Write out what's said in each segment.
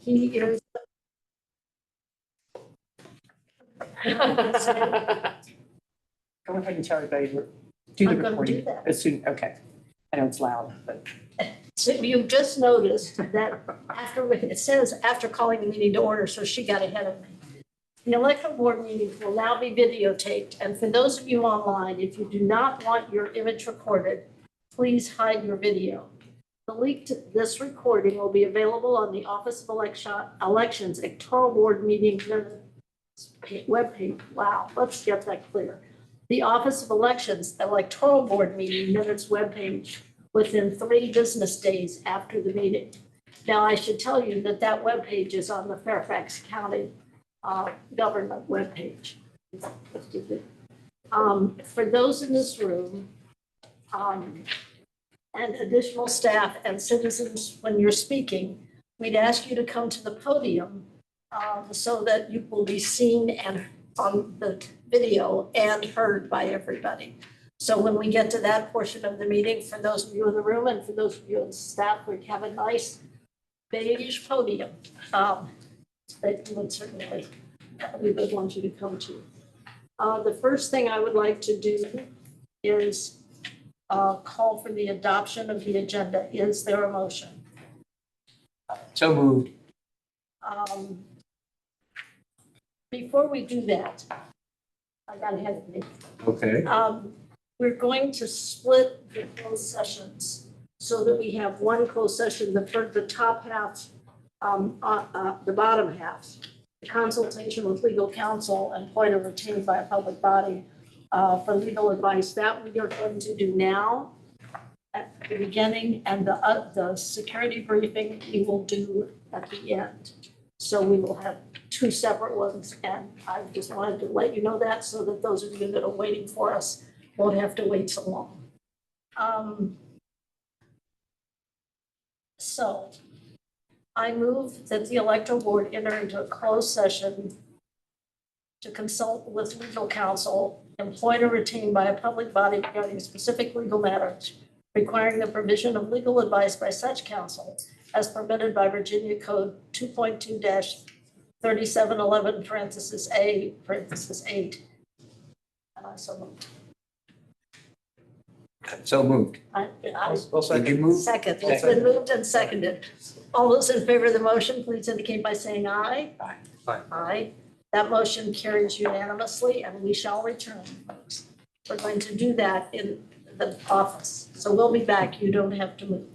He is. Go ahead and tell everybody, do the I'm gonna recording do that. as soon, okay. I know it's loud, but. So you just noticed that it says after calling the meeting to order, so she got ahead of me. The electoral board meeting will now be videotaped, and for those of you online, if you do not want your image recorded, please hide your video. The link to this recording will be available on the Office of Elections Electoral Board meeting webpage. Wow, let's get that clear. The Office of Elections Electoral Board meeting minutes webpage within 3 business days after the meeting. Now, I should tell you that that webpage is on the Fairfax County government webpage. For those in this room, and additional staff and citizens, when you're speaking, we'd ask you to come to the podium so that you will be seen and on the video and heard by everybody. So when we get to that portion of the meeting, for those of you in the room and for those of you in staff, we have a nice beige podium that you would certainly, we would want you to come to. The first thing I would like to do is call for the adoption of the agenda. Is there a motion? So moved. Before we do that, I got ahead of me. Okay. We're going to split the closed sessions so that we have one closed session, the top half, the bottom half, the consultation with legal counsel employed or retained by a public body for legal advice. That we are going to do now at the beginning, and the security briefing we will do at the end. So we will have 2 separate ones, and I just wanted to let you know that so that those of you that are waiting for us won't have to wait so long. So I move that the electoral board enter into a closed session to consult with legal counsel employed or retained by a public body regarding specific legal matters requiring the provision of legal advice by such counsel as permitted by Virginia Code 2.2-3711 parenthesis A parenthesis 8. And I so moved. So moved. Did you move? Second. It's been moved and seconded. All those in favor of the motion, please indicate by saying aye. Aye. Aye. Aye. That motion carries unanimously, and we shall return, folks. We're going to do that in the office. So we'll be back. You don't have to move.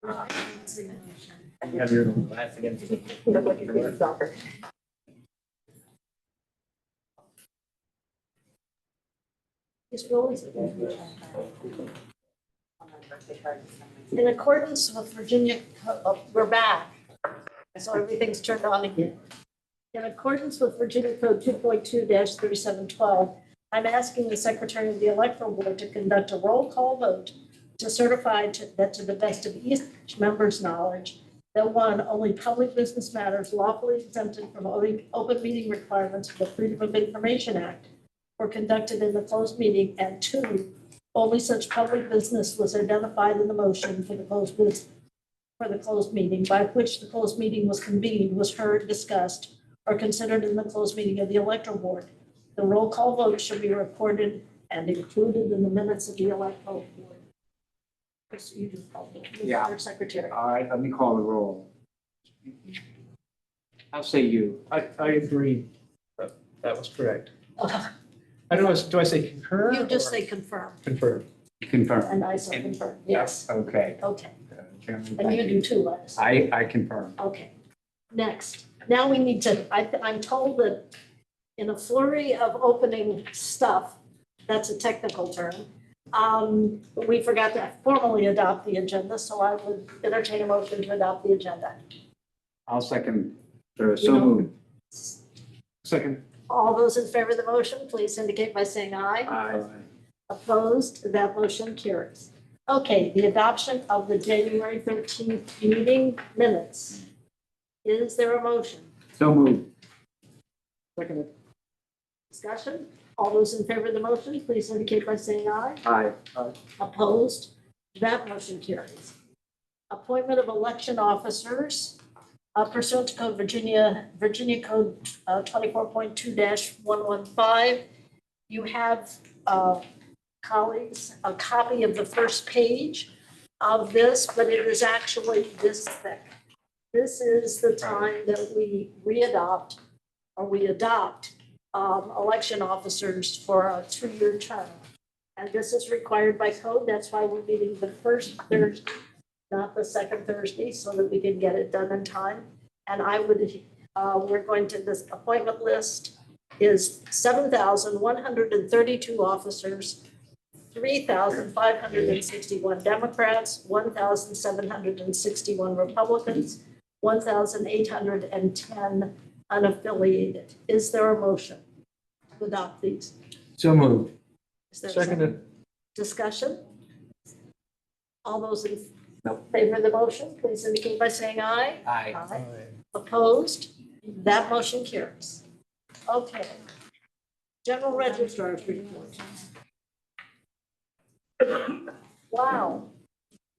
You have your last again. It's really. In accordance with Virginia, we're back. So everything's turned on again. In accordance with Virginia Code 2.2-3712, I'm asking the Secretary of the Electoral Board to conduct a roll call vote to certify that to the best of each member's knowledge, that one, only public business matters lawfully exempted from open meeting requirements of the Freedom of Information Act were conducted in the closed meeting, and two, only such public business was identified in the motion for the closed meeting by which the closed meeting was convened, was heard, discussed, or considered in the closed meeting of the Electoral Board. The roll call vote should be recorded and included in the minutes of the Electoral Board. Chris, you just called me. Yeah. Mr. Secretary. All right, let me call the roll. I'll say you. I agree. That was correct. I don't know, do I say concur? You just or say confirm, confirm. Confirm. and I say confirm, yes, Okay. okay. Chairman, And thank you do too, Les. I confirm. Okay, next. Now we need to, I'm told that in a flurry of opening stuff, that's a technical term, we forgot to formally adopt the agenda, so I would entertain a motion to adopt the agenda. I'll second, so moved. Second. All those in favor of the motion, please indicate by saying aye. Aye. Opposed, that motion carries. Okay, the adoption of the January 13th meeting minutes. Is there a motion? So moved. Second. Discussion? All those in favor of the motion, please indicate by saying aye. Aye. Opposed, that motion carries. Appointment of election officers pursuant to Code Virginia Code 24.2-115. You have, colleagues, a copy of the first page of this, but it is actually this thick. This is the time that we adopt election officers for a 2-year term. And this is required by code. That's why we're meeting the first Thursday, not the second Thursday, so that we can get it done in time. And this appointment list is 7,132 officers, 3,561 Democrats, 1,761 Republicans, 1,810 unaffiliated. Is there a motion to adopt these? So moved. Is there a Seconded. discussion? All those in No. favor of the motion, please indicate by saying aye. Aye. Opposed? That motion carries. Okay. General registrar's report. Wow,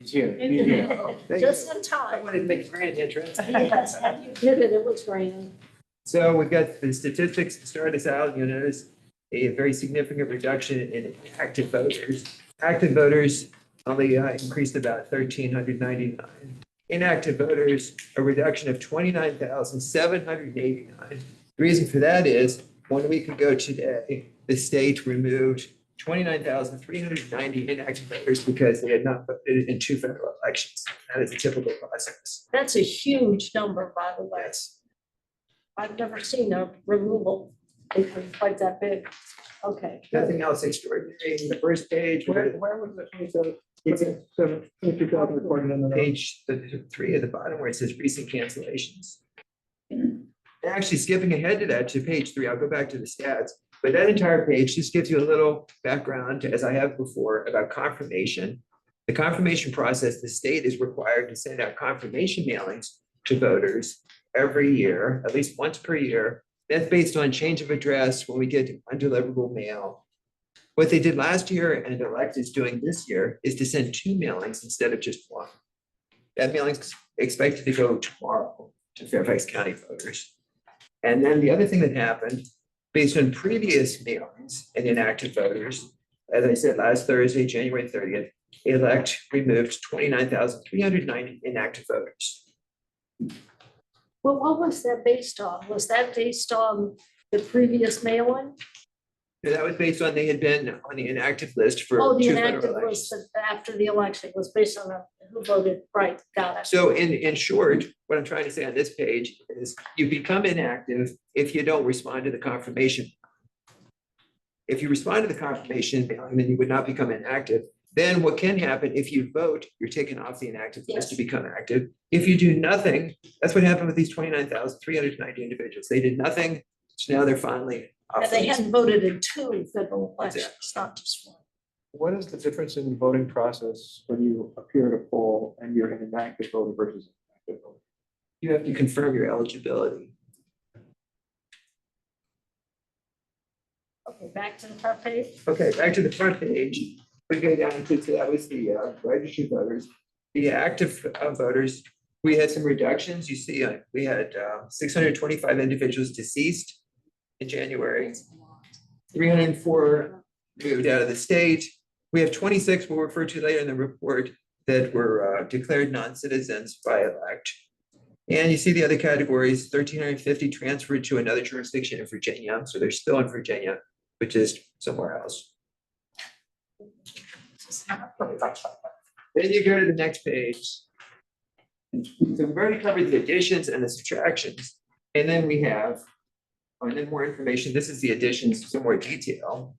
He's here. He's here. just in I time. wanted to make a grand entrance. Yes, and you did it, it was grand. So we've got the statistics to start us out. You'll notice a very significant reduction in active voters. Active voters only increased about 1,399. Inactive voters, a reduction of 29,789. The reason for that is 1 week ago today, the state removed 29,390 inactive voters because they had not voted in 2 federal elections. That is a typical process. That's a huge number, by the way. Yes. I've never seen a removal quite that big. Okay. Nothing else extraordinary. The first page, Where was the 27? It's in 22,000 recorded in the notes. page 3 at the bottom where it says recent cancellations. Actually skipping ahead to that to page 3, I'll go back to the stats, but that entire page just gives you a little background, as I have before, about confirmation. The confirmation process, the state is required to send out confirmation mailings to voters every year, at least once per year. That's based on change of address when we get undeliverable mail. What they did last year and elect is doing this year is to send 2 mailings instead of just 1. That mailing is expected to go tomorrow to Fairfax County voters. And then the other thing that happened, based on previous mailings and inactive voters, as I said, last Thursday, January 30th, elect removed 29,390 inactive voters. Well, what was that based on? Was that based on the previous mailing? And that was based on they had been on the inactive list for Oh, the two federal inactive elections. list after the election was based on who voted, right, got it. So in short, what I'm trying to say on this page is you become inactive if you don't respond to the confirmation. If you respond to the confirmation, then you would not become inactive. Then what can happen if you vote, you're taken off the inactive list to become active. If you do nothing, that's what happened with these 29,390 individuals. They did nothing, so now they're finally off. And the they list. hadn't voted in 2 federal elections, not just one. What is the difference in voting process when you appear at a poll and you're an inactive voter versus an active voter? You have to confirm your eligibility. Okay, back to the front page. Okay, back to the front page. We go down to, so that was the registered voters. The active voters, we had some reductions. You see, we had 625 individuals deceased in January. 304 moved out of the state. We have 26 we'll refer to later in the report that were declared non-citizens by elect. And you see the other categories, 1,350 transferred to another jurisdiction in Virginia. So they're still in Virginia, but just somewhere else. Then you go to the next page. So we've already covered the additions and the subtractions. And then we have, and then more information. This is the additions, some more detail.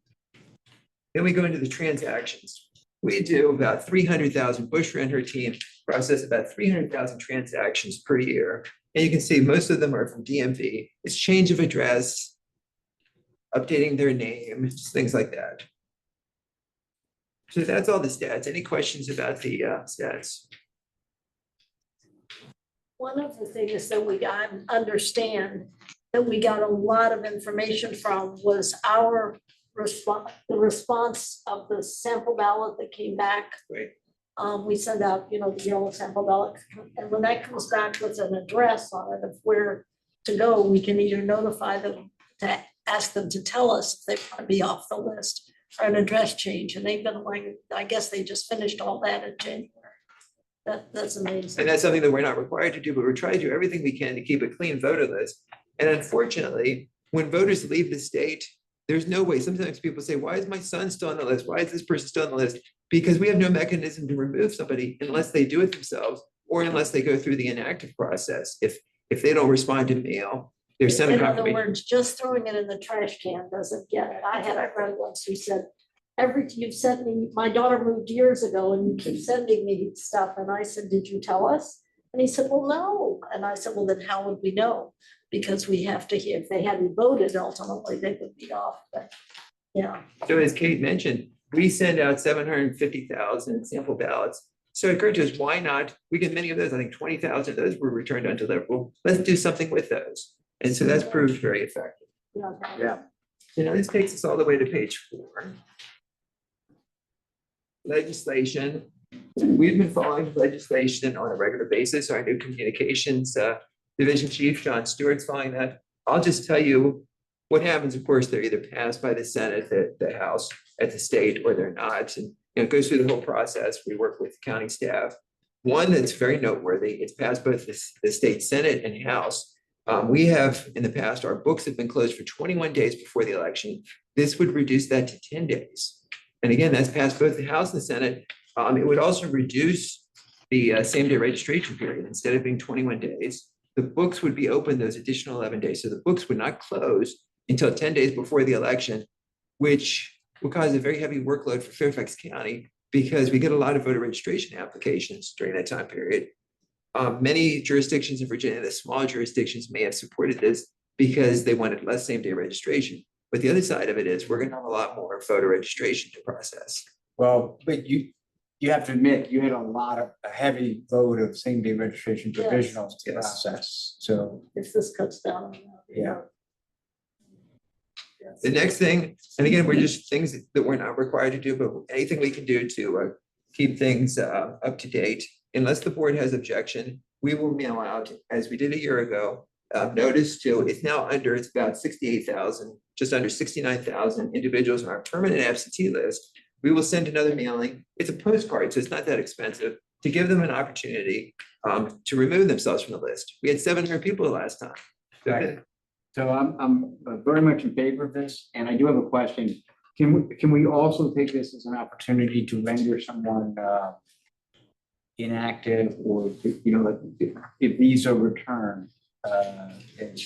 Then we go into the transactions. We do about 300,000, Bushra and her team process about 300,000 transactions per year. And you can see most of them are from DMV. It's change of address, updating their name, just things like that. So that's all the stats. Any questions about the stats? One of the things that we got, understand that we got a lot of information from was our response, the response of the sample ballot that came back. Right. We send out, the yellow sample ballot, and when that comes back with an address on it of where to go, we can either notify them to ask them to tell us if they want to be off the list or an address change, and they've been like, I guess they just finished all that in January. That's amazing. And that's something that we're not required to do, but we're trying to do everything we can to keep a clean voter list. And unfortunately, when voters leave the state, there's no way. Sometimes people say, why is my son still on the list? Why is this person still on the list? Because we have no mechanism to remove somebody unless they do it themselves or unless they go through the inactive process. If they don't respond to mail, they're sent a In other confirmation. words, just throwing it in the trash can doesn't get it. I had a friend once who said, you've sent me, my daughter moved years ago and you keep sending me stuff. And I said, did you tell us? And he said, well, no. And I said, well, then how would we know? Because we have to hear, if they hadn't voted, ultimately they would be off. But yeah. So as Kate mentioned, we send out 750,000 sample ballots. So it occurred to us, why not? We get many of those. I think 20,000 of those were returned undeliverable. Let's do something with those. And so that's proved very effective. Yeah. This takes us all the way to page 4. Legislation. We've been following legislation on a regular basis. Our new communications division chief, John Stewart's following that. I'll just tell you what happens. Of course, they're either passed by the Senate, the House, at the state, or they're not. And it goes through the whole process. We work with county staff. One that's very noteworthy, it's passed both the state Senate and House. We have in the past, our books have been closed for 21 days before the election. This would reduce that to 10 days. And again, that's passed both the House and the Senate. It would also reduce the same-day registration period. Instead of being 21 days, the books would be open those additional 11 days. So the books would not close until 10 days before the election, which will cause a very heavy workload for Fairfax County because we get a lot of voter registration applications during that time period. Many jurisdictions in Virginia, the smaller jurisdictions, may have supported this because they wanted less same-day registration. But the other side of it is we're going to have a lot more voter registration to process. Well, but you have to admit, you had a heavy vote of same-day registration Yes. provisionals to Yes. process, so, If this cuts down on that. yeah. The next thing, and again, we're just things that we're not required to do, but anything we can do to keep things up to date. Unless the board has objection, we will mail out, as we did a year ago, notice to, it's about 68,000, just under 69,000 individuals on our permanent absentee list. We will send another mailing. It's a postcard, so it's not that expensive, to give them an opportunity to remove themselves from the list. We had 700 people the last time. Right. So I'm very much in favor of this, and I do have a question. Can we also take this as an opportunity to render someone inactive, or, you know, like, if these are returned as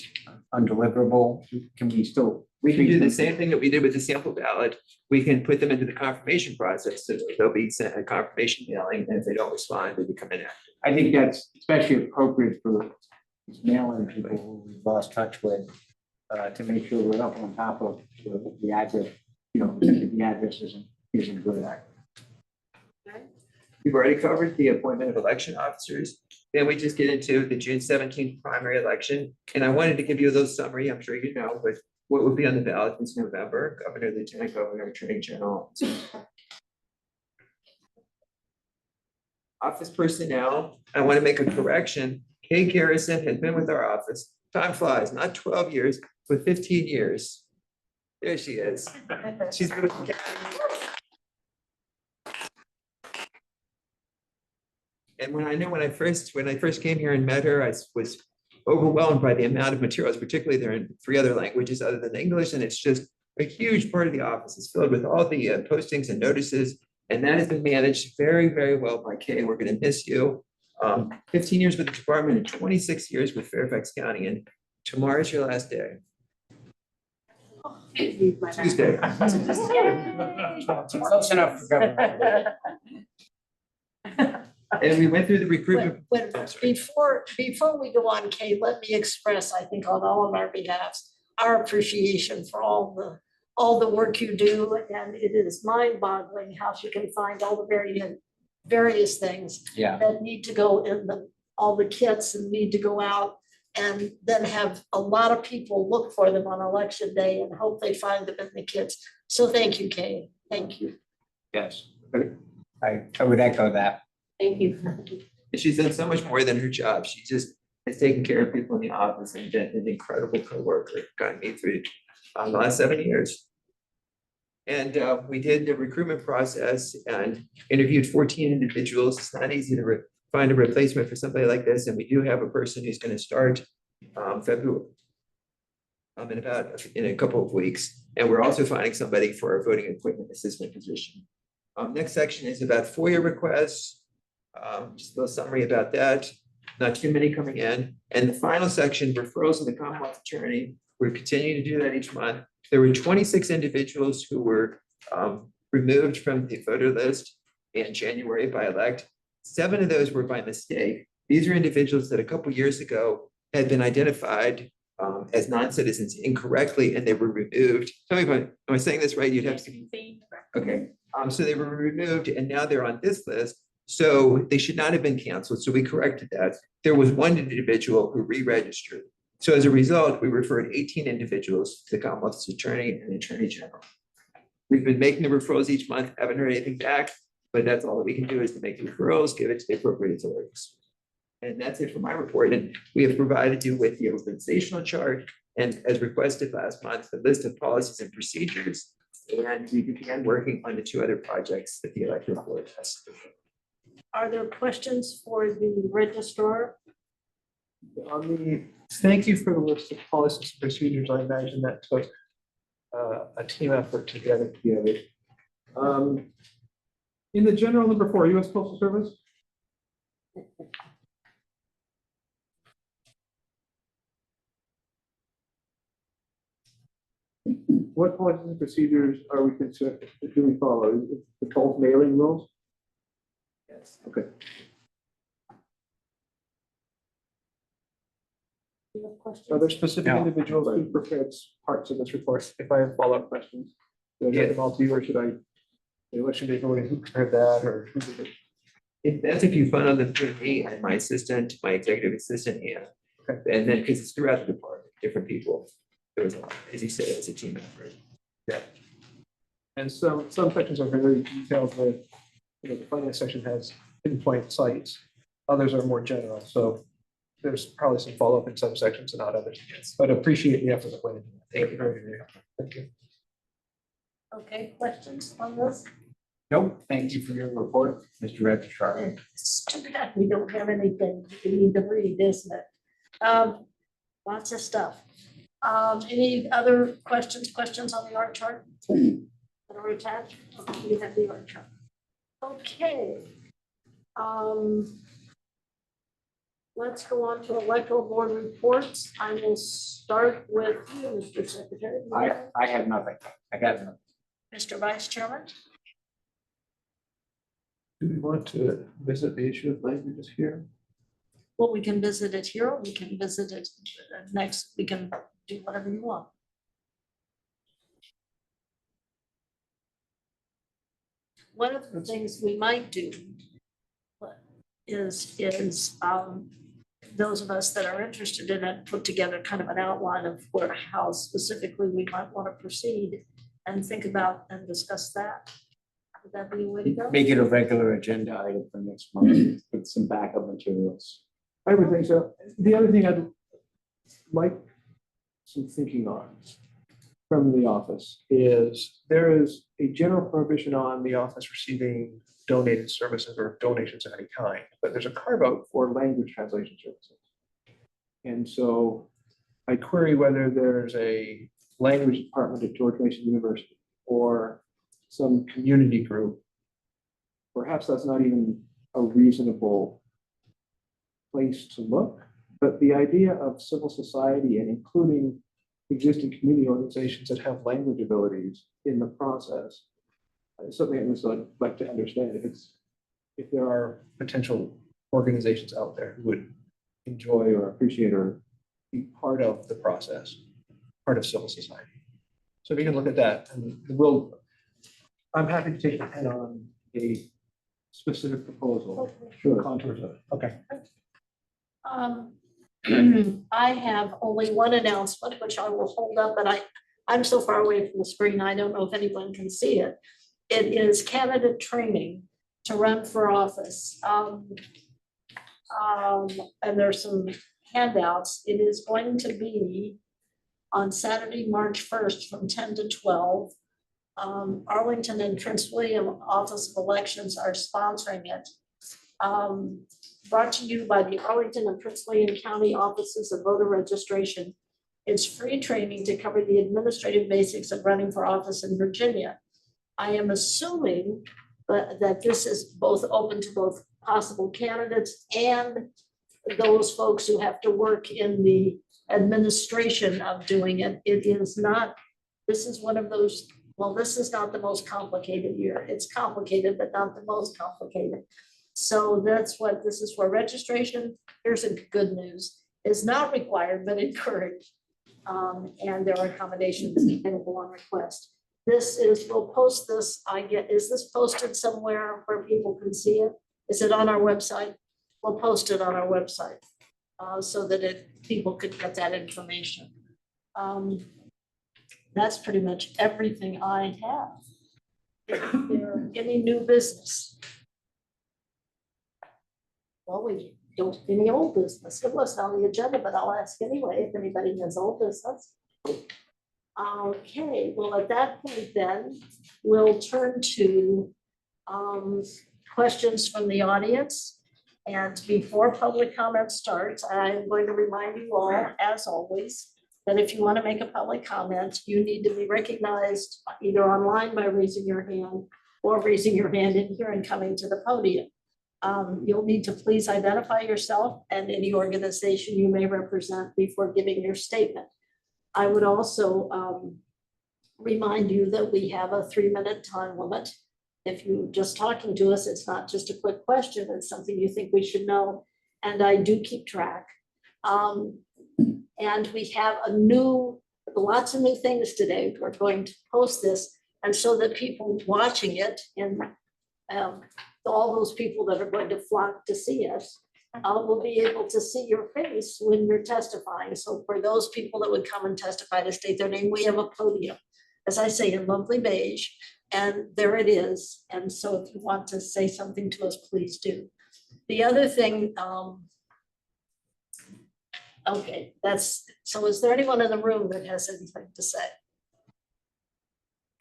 undeliverable, can we still? We can do the same thing that we did with the sample ballot. We can put them into the confirmation process, so they'll be sent a confirmation mailing, and if they don't respond, they become inactive. I think that's especially appropriate for mailing people who we've lost touch with, to make sure we're up on top of the address, you know, if the address isn't good. We've already covered the appointment of election officers. Then we just get into the June 17th primary election. And I wanted to give you a little summary, I'm sure you know, but what will be on the ballot this November: governor, lieutenant governor, attorney general. Office personnel, I want to make a correction. Kay Garrison has been with our office. Time flies, not 12 years, but 15 years. There she is. She's been with the county. And when I first came here and met her, I was overwhelmed by the amount of materials, particularly they're in 3 other languages other than English. And it's just a huge part of the office. It's filled with all the postings and notices. And that has been managed very, very well by Kay. We're going to miss you. 15 years with the department and 26 years with Fairfax County. And tomorrow's your last day. Tuesday. Close enough for government. And we went through the recruitment. Before we go on, Kay, let me express, I think on all of our behalfs, our appreciation for all the work you do. And it is mind-boggling how she can find all the various things that need to go in all the kits and need to go out, and then have a lot of people look for them on election day and hope they find them in the kits. So thank you, Kay. Thank you. Yes, I would echo that. Thank you. She's done so much more than her job. She just has taken care of people in the office and been an incredible coworker, gotten me through the last 7 years. And we did the recruitment process and interviewed 14 individuals. It's not easy to find a replacement for somebody like this. And we do have a person who's going to start February in a couple of weeks. And we're also finding somebody for our voting equipment assistant position. Next section is about FOIA requests. Just a little summary about that. Not too many coming in. And the final section, referrals to the Commonwealth Attorney. We're continuing to do that each month. There were 26 individuals who were removed from the voter list in January by elect. 7 of those were by mistake. These are individuals that a couple years ago had been identified as non-citizens incorrectly, and they were removed. Tell me if am I saying this right? You'd have to. Okay. So they were removed, and now they're on this list. So they should not have been canceled. So we corrected that. There was 1 individual who re-registered. So as a result, we referred 18 individuals to the Commonwealth's attorney and attorney general. We've been making the referrals each month, haven't heard anything back, but that's all that we can do is to make the referrals, give it to the appropriate authorities. And that's it for my report. And we have provided you with the organizational chart and, as requested last month, the list of policies and procedures. And we began working on the 2 other projects that the Electoral Board has. Are there questions for the registrar? Thank you for the list of policies and procedures. I imagine that took a team effort to get it together. In the general number 4, U.S. Postal Service. What policies and procedures are we considered, do we follow? Is it the bulk mailing rules? Yes. Okay. Do you have questions? Are there specific No. individuals who prepared parts of this report? If I have follow-up questions, do I get them all to you, or should I? The election day voting, who prepared that, or who did it? That's if you funnel them through me and my assistant, my executive assistant, Anna. Okay. And then, because it's throughout the department, different people. It was, as you said, it was a team effort. Yeah. And some sections are very detailed with, the finance section has pinpoint sites. Others are more general, so there's probably some follow-up in some sections and not others. Yes. But appreciate the effort that went into that. Thank you. Very helpful. Thank you. Okay, questions on this? Nope, thank you for your report, Mr. Registrar. It's too bad we don't have anything we need to read, isn't it? Lots of stuff. Any other questions on the art chart that are attached? Okay, we have the art chart. Okay. Let's go on to electoral board reports. I will start with you, Mr. Secretary. I have nothing. I got nothing. Mr. Vice Chairman. Do we want to visit the issue of languages here? Well, we can visit it here, or we can visit it next, we can do whatever you want. One of the things we might do is those of us that are interested in it, put together kind of an outline of where, how specifically we might want to proceed and think about and discuss that. Would that be a way to go? Make it a regular agenda item for next month with some backup materials. I would think so. The other thing I'd like some thinking on from the office is there is a general prohibition on the office receiving donated services or donations of any kind, but there's a carve out for language translation services. And so I query whether there's a language department at George Mason University or some community group. Perhaps that's not even a reasonable place to look, but the idea of civil society and including existing community organizations that have language abilities in the process is something I'd like to understand if there are potential organizations out there who would enjoy or appreciate or be part of the process, part of civil society. So if you can look at that, and I'm happy to take the head on a specific proposal. Sure. Contours of it. Okay. I have only one announcement, which I will hold up, but I'm so far away from the screen, I don't know if anyone can see it. It is candidate training to run for office. And there's some handouts. It is going to be on Saturday, March 1st from 10 to 12. Arlington and Prince William Office of Elections are sponsoring it. Brought to you by the Arlington and Prince William County Offices of Voter Registration. It's free training to cover the administrative basics of running for office in Virginia. I am assuming that this is both open to both possible candidates and those folks who have to work in the administration of doing it. It is not, this is one of those, well, this is not the most complicated year. It's complicated, but not the most complicated. So that's what this is for. Registration, here's a good news, is not required, but encouraged. And there are accommodations available on request. This is, we'll post this, is this posted somewhere where people can see it? Is it on our website? We'll post it on our website so that people could get that information. That's pretty much everything I have. Is there any new business? Well, we don't have any old business. It wasn't on the agenda, but I'll ask anyway if anybody has old business. Okay, well, at that point then, we'll turn to questions from the audience. And before public comment starts, I'm going to remind you all, as always, that if you want to make a public comment, you need to be recognized either online by raising your hand or raising your hand in here and coming to the podium. You'll need to please identify yourself and any organization you may represent before giving your statement. I would also remind you that we have a 3-minute time limit. If you're just talking to us, it's not just a quick question, it's something you think we should know. And I do keep track. And we have lots of new things today. We're going to post this, and so that people watching it and all those people that are going to flock to see us will be able to see your face when you're testifying. So for those people that would come and testify to state their name, we have a podium, as I say, in lovely beige, and there it is. And so if you want to say something to us, please do. The other thing, okay, so is there anyone in the room that has anything to say?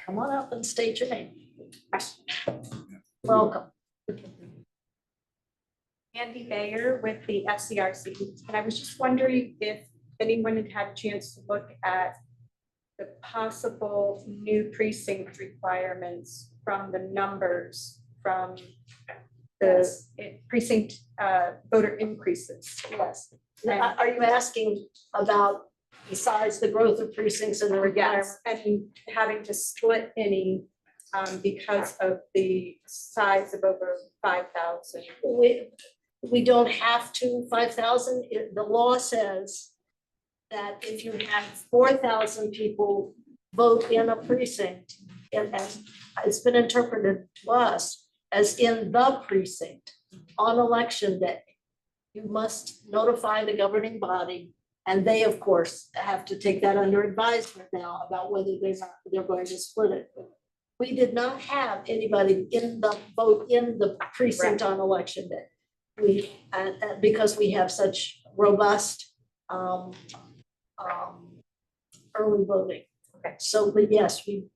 Come on up and state your name. Welcome. Andy Bayer with the FCRC, and I was just wondering if anyone had had a chance to look at the possible new precinct requirements from the numbers from the precinct voter increases. Yes. Now, are you asking about besides the growth of precincts and the requirements? Yes, and having to split any because of the size of over 5,000. We don't have to, 5,000, the law says that if you have 4,000 people vote in a precinct, and it's been interpreted to us as in the precinct on election day, you must notify the governing body, and they, of course, have to take that under advisement now about whether they're going to split it. We did not have anybody in the vote in the precinct on election day. We, because we have such robust early voting. Okay. So, but yes, we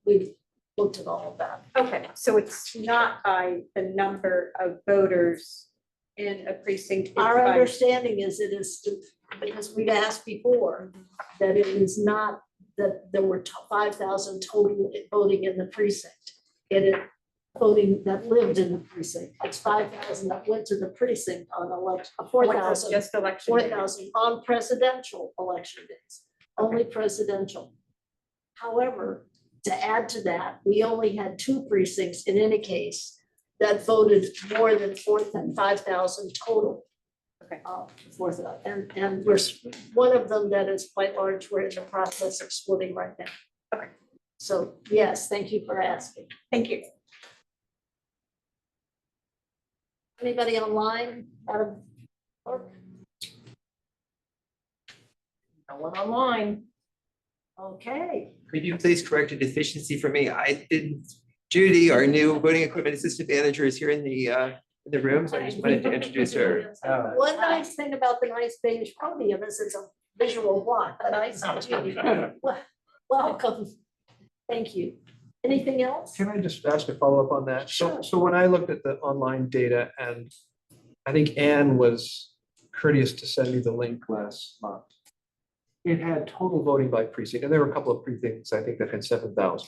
looked at all of that. Okay, so it's not by the number of voters in a precinct. it's Our by- understanding is it is, because we've asked before, that it is not that there were 5,000 total voting in the precinct. It is voting that lived in the precinct. It's 5,000 that went to the precinct on election, 4,000. Just election. day. 4,000 on presidential election days, only presidential. However, to add to that, we only had 2 precincts in any case that voted more than 5,000 total. Okay. 4,000, and we're, one of them that is quite large, we're in the process of splitting right now. Okay. So yes, thank you for asking. Thank you. Anybody online out of work? No one online. Okay, Could you please correct a deficiency for me? I didn't, Judy, our new voting equipment assistant manager, is here in the room, so I just wanted to introduce her. one nice thing about the nice beige podium is it's a visual block, but I see Judy. Welcome. Thank you. Anything else? Can I just ask a follow-up on that? Sure. So when I looked at the online data, and I think Anne was courteous to send me the link last month. It had total voting by precinct, and there were a couple of precincts, I think, that had 7,000.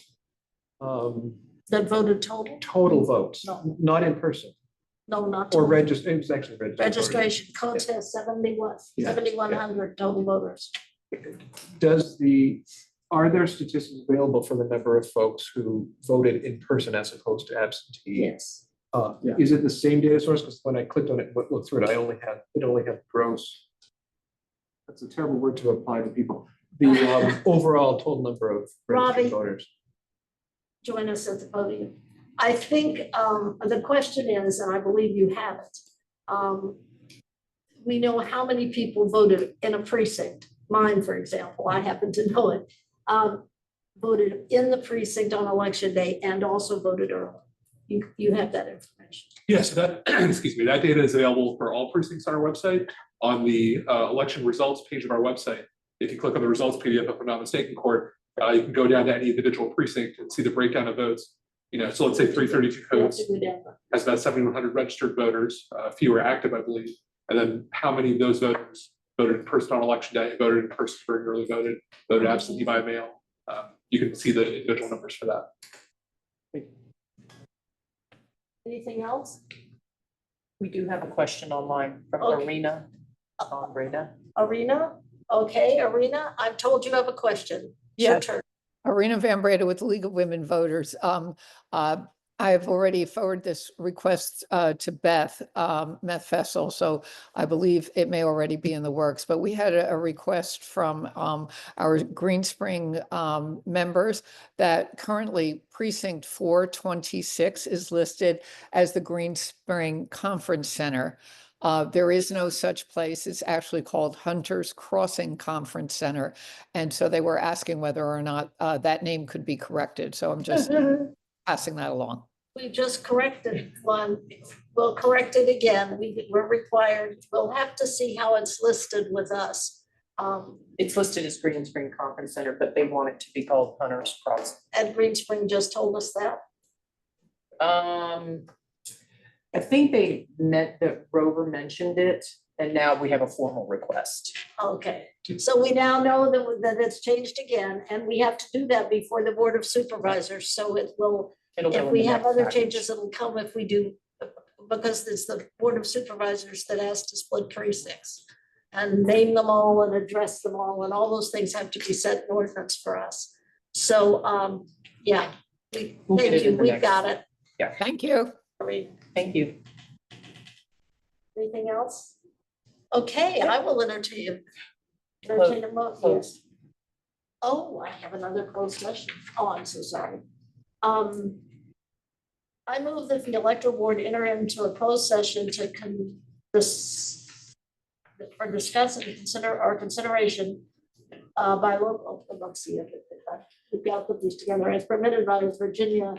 That voted total? Total votes, No. not in person, No, not or total. register, it was actually registered. Registration code says 7,100 total voters. Are there statistics available for the number of folks who voted in person as opposed to absentee? Yes. Is it the same data source? Because when I clicked on it, looked through it, it only had gross. That's a terrible word to apply to people. The overall total number of registered Robbie. voters. Join us at the podium. I think the question is, and I believe you have it. We know how many people voted in a precinct. Mine, for example, I happen to know it. Voted in the precinct on election day and also voted early. You have that information. Yes, that, excuse me, that data is available for all precincts on our website. On the election results page of our website, if you click on the results PDF, if I'm not mistaken, Court, you can go down to any individual precinct and see the breakdown of votes. You know, so let's say 332 codes has about 7,100 registered voters, fewer active, I believe. And then how many of those voters voted in person on election day, voted in person for early voted absentee by mail. You can see the individual numbers for that. Anything else? We do have a question online from Okay. Arena. Arena? Okay, Arena, I've told you have a question. It's your Yeah. turn. Arena Van Breda with the League of Women Voters. I have already forwarded this request to Beth Fessel, so I believe it may already be in the works. But we had a request from our Green Spring members that currently precinct 426 is listed as the Green Spring Conference Center. There is no such place. It's actually called Hunter's Crossing Conference Center. And so they were asking whether or not that name could be corrected. So I'm just passing that along. We just corrected one. We'll correct it again. We're required, we'll have to see how it's listed with us. It's listed as Green Spring Conference Center, but they want it to be called Hunter's Crossing. Ed Green Spring just told us that. I think they meant that Rover mentioned it And now we have a formal request. Okay, so we now know that it's changed again, and we have to do that before the Board of Supervisors, so it will, It'll go if in we the have next other package. changes, it'll come if we do, because it's the Board of Supervisors that has to split precincts and name them all and address them all, and all those things have to be set in ordinance for us. So, yeah, We'll get thank it you, in the we've next- got it. Thank you. I mean, Thank you. anything else? Okay, I will entertain a motion. Close. Oh, I have another closed session. Oh, I'm so sorry. I move that the electoral board enter into a closed session to for discuss and consider our consideration by local, let's see if we've got to put these together as permitted by Virginia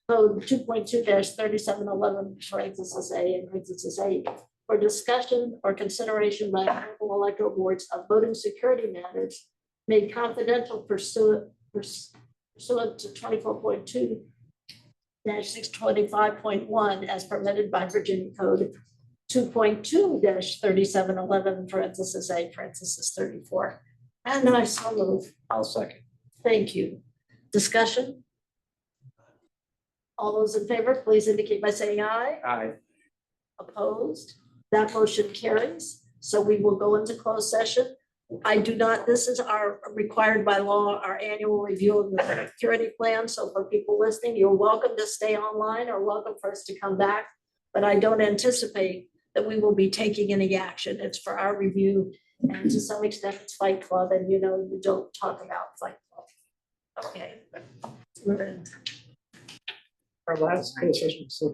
Code 2.2-3711, parenthesis A and parenthesis A, for discussion or consideration by local electoral boards of voting security matters made confidential pursuant to 24.2-625.1 as permitted by Virginia Code 2.2-3711, parenthesis A, parenthesis 34. And I so move. I'll second. Thank you. Discussion? All those in favor, please indicate by saying aye. Aye. Opposed? That motion carries. So we will go into closed session. I do not, this is our required by law, our annual review of the security plan. So for people listening, you're welcome to stay online or welcome for us to come back. But I don't anticipate that we will be taking any action. It's for our review. And to some extent, it's Fight Club, and you know, you don't talk about Fight Club. Okay. We're in. Our last closed session, so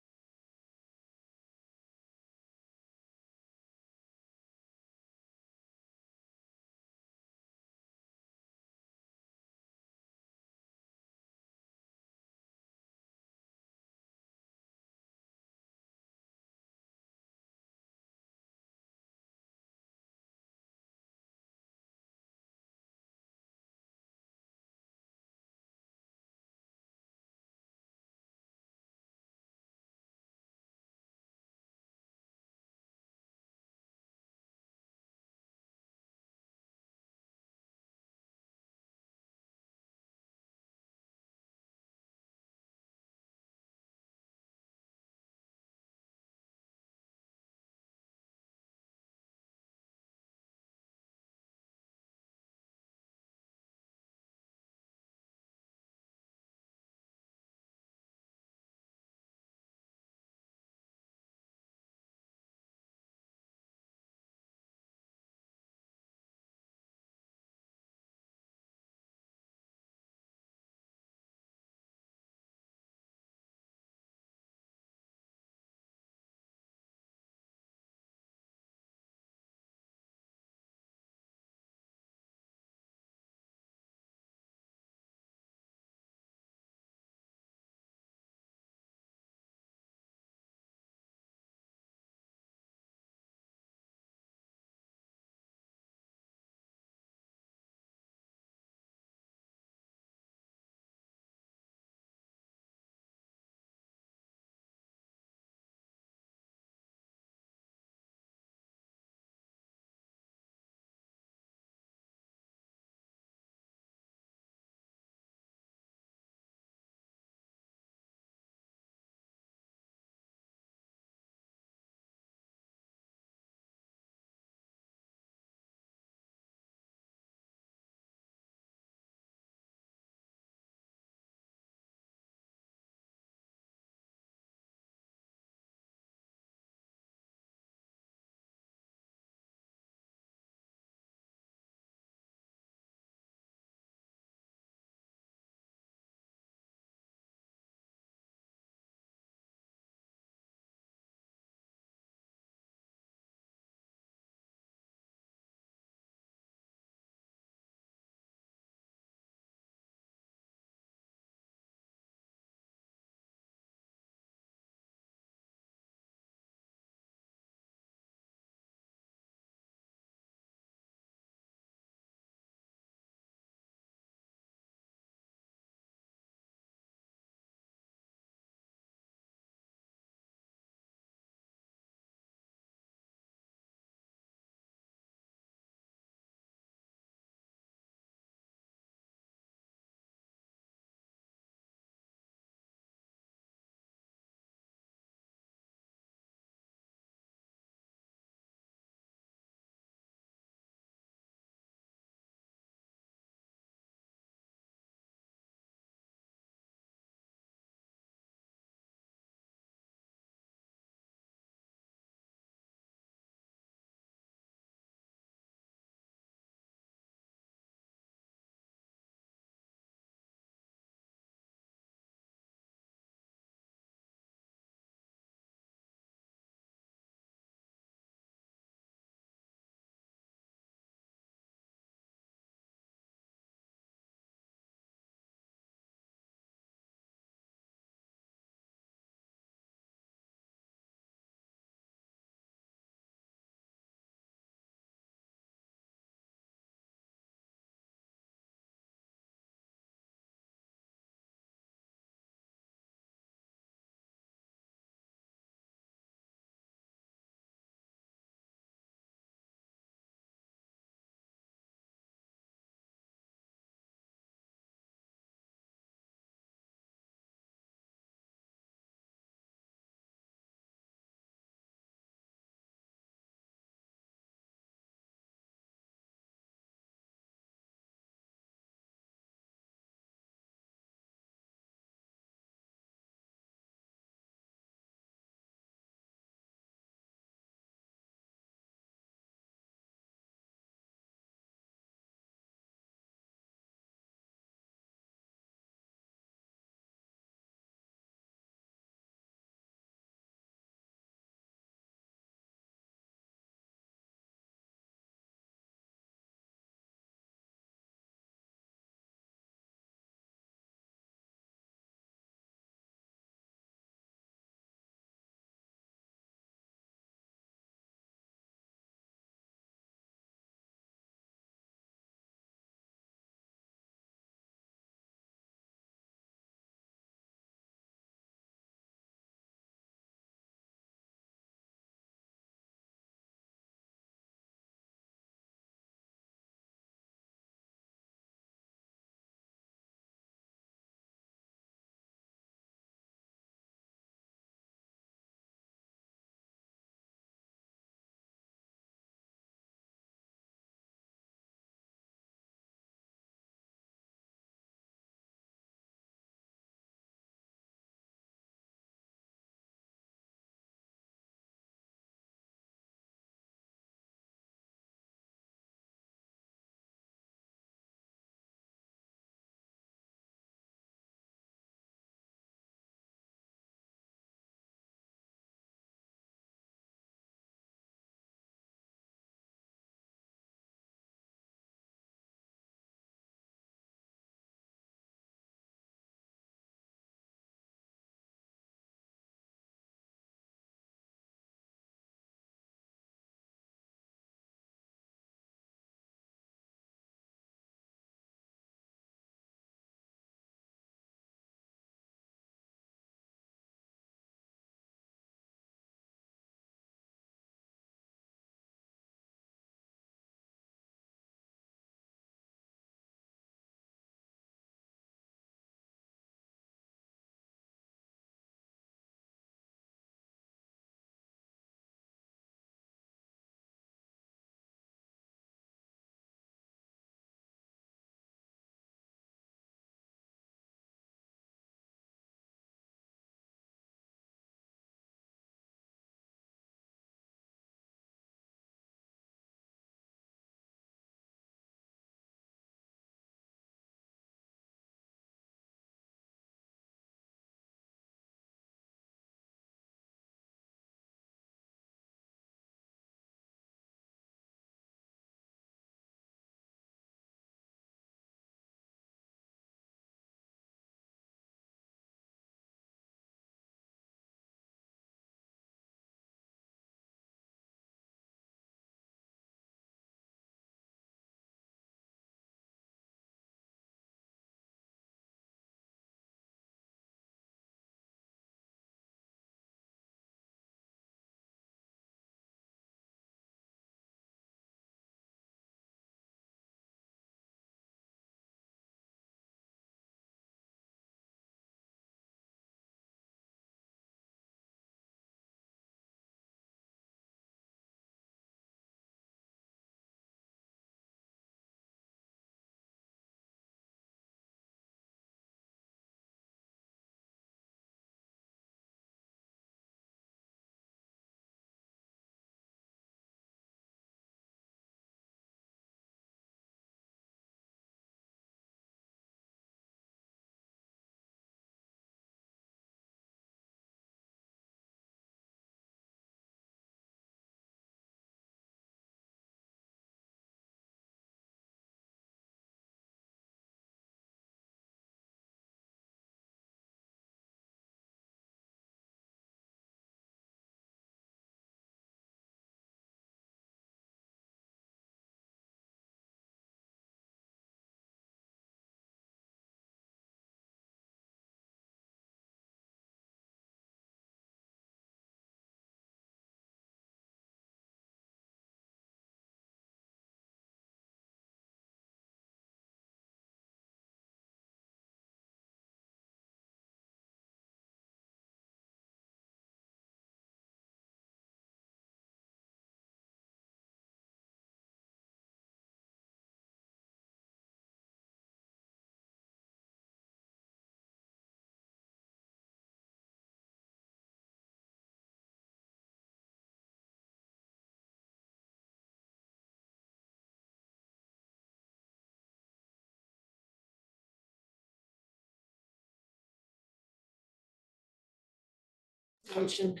motion.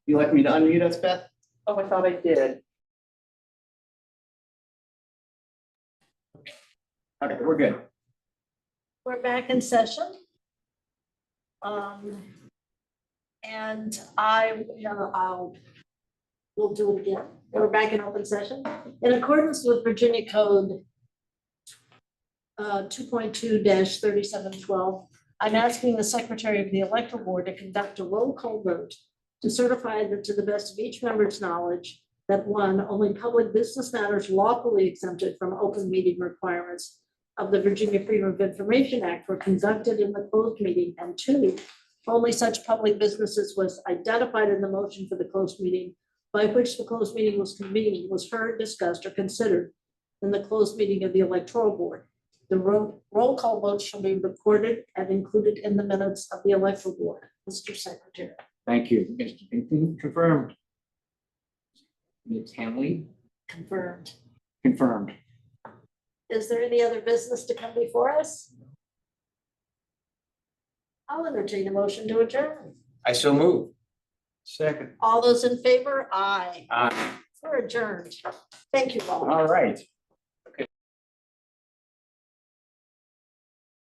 You like me to unmute us, Beth? Oh, I thought I did. Okay, we're good. We're back in session. And we'll do it again. We're back in open session. In accordance with Virginia Code 2.2-3712, I'm asking the Secretary of the Electoral Board to conduct a roll call vote to certify that to the best of each member's knowledge, that one, only public business matters lawfully exempted from open meeting requirements of the Virginia Freedom of Information Act were conducted in the closed meeting, and two, only such public businesses was identified in the motion for the closed meeting by which the closed meeting was convened, was heard, discussed, or considered in the closed meeting of the Electoral Board. The roll call vote shall be recorded and included in the minutes of the Electoral Board. Mr. Secretary. Thank you. Mr. Pinckney, confirmed. Ms. Hanley, Confirmed. confirmed. Is there any other business to come before us? I'll entertain a motion to adjourn. I so move. Second. All those in favor? Aye. Aye. We're adjourned. Thank you all. All right.